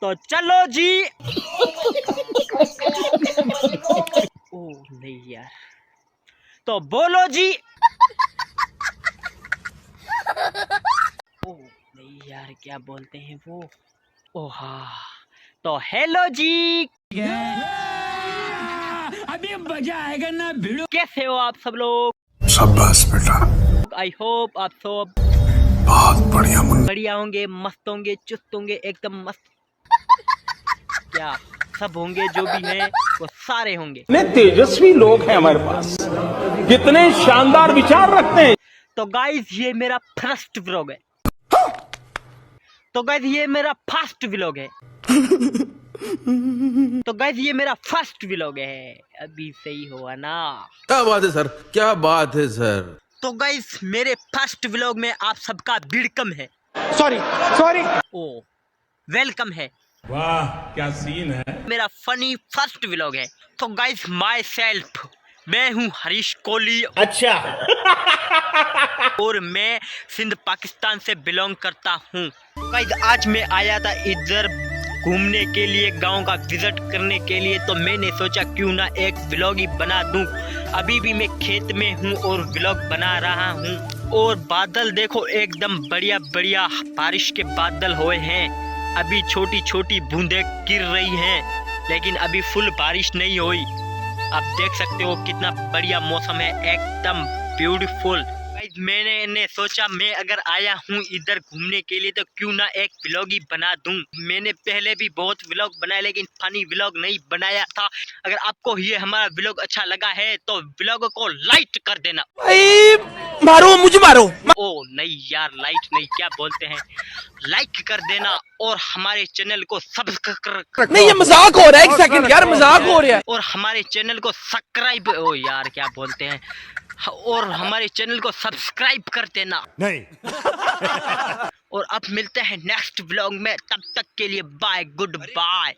तो चलो जी। ओ नहीं यार, तो बोलो जी। ओ नहीं यार, क्या बोलते हैं वो। ओ हाँ, तो हेलो जी। अभी मजा आएगा ना भिड़ो। कैसे हो आप सब लोग? शाबाश बेटा, आई होप आप सब बहुत बढ़िया बढ़िया होंगे, मस्त होंगे, चुस्त होंगे, एकदम मस्त। क्या सब होंगे, जो भी हैं वो सारे होंगे। कितने तेजस्वी लोग हैं हमारे पास, कितने शानदार विचार रखते हैं। तो गाइस ये मेरा फर्स्ट व्लॉग है। तो गाइस ये मेरा फर्स्ट व्लॉग है। तो गाइस ये मेरा फर्स्ट व्लॉग है। अभी सही हुआ ना? क्या बात है सर, क्या बात है सर। तो गाइस मेरे फर्स्ट व्लॉग में आप सबका वेलकम है। Sorry sorry. ओ वेलकम है। वाह क्या सीन है। मेरा फनी फर्स्ट व्लॉग है। तो गाइस माई सेल्फ, मैं हूँ हरीश कोहली। अच्छा। और मैं सिंध पाकिस्तान से बिलोंग करता हूँ। गाइस आज मैं आया था इधर घूमने के लिए, गांव का विजिट करने के लिए। तो मैंने सोचा क्यों ना एक व्लॉग ही बना दूं। अभी भी मैं खेत में हूँ और व्लॉग बना रहा हूँ। और बादल देखो, एकदम बढ़िया बढ़िया बारिश के बादल हुए हैं। अभी छोटी छोटी बूंदें गिर रही हैं, लेकिन अभी फुल बारिश नहीं हुई। आप देख सकते हो कितना बढ़िया मौसम है, एकदम ब्यूटीफुल। मैंने सोचा मैं अगर आया हूँ इधर घूमने के लिए तो क्यों ना एक व्लॉग ही बना दूं। मैंने पहले भी बहुत व्लॉग बनाए, लेकिन फनी व्लॉग नहीं बनाया था। अगर आपको ये हमारा व्लॉग अच्छा लगा है तो व्लॉग को लाइक कर देना। मारो मुझे मारो। ओ नहीं यार, लाइक नहीं, क्या बोलते हैं, लाइक कर देना। और हमारे चैनल को सब्सक्राइब, नहीं ये मजाक हो रहा है, एक सेकंड यार, मजाक हो रहा है। और हमारे चैनल को सब्सक्राइब, ओ यार क्या बोलते हैं, और हमारे चैनल को सब्सक्राइब कर देना। नहीं। और अब मिलते हैं नेक्स्ट व्लॉग में, तब तक के लिए बाय, गुड बाय।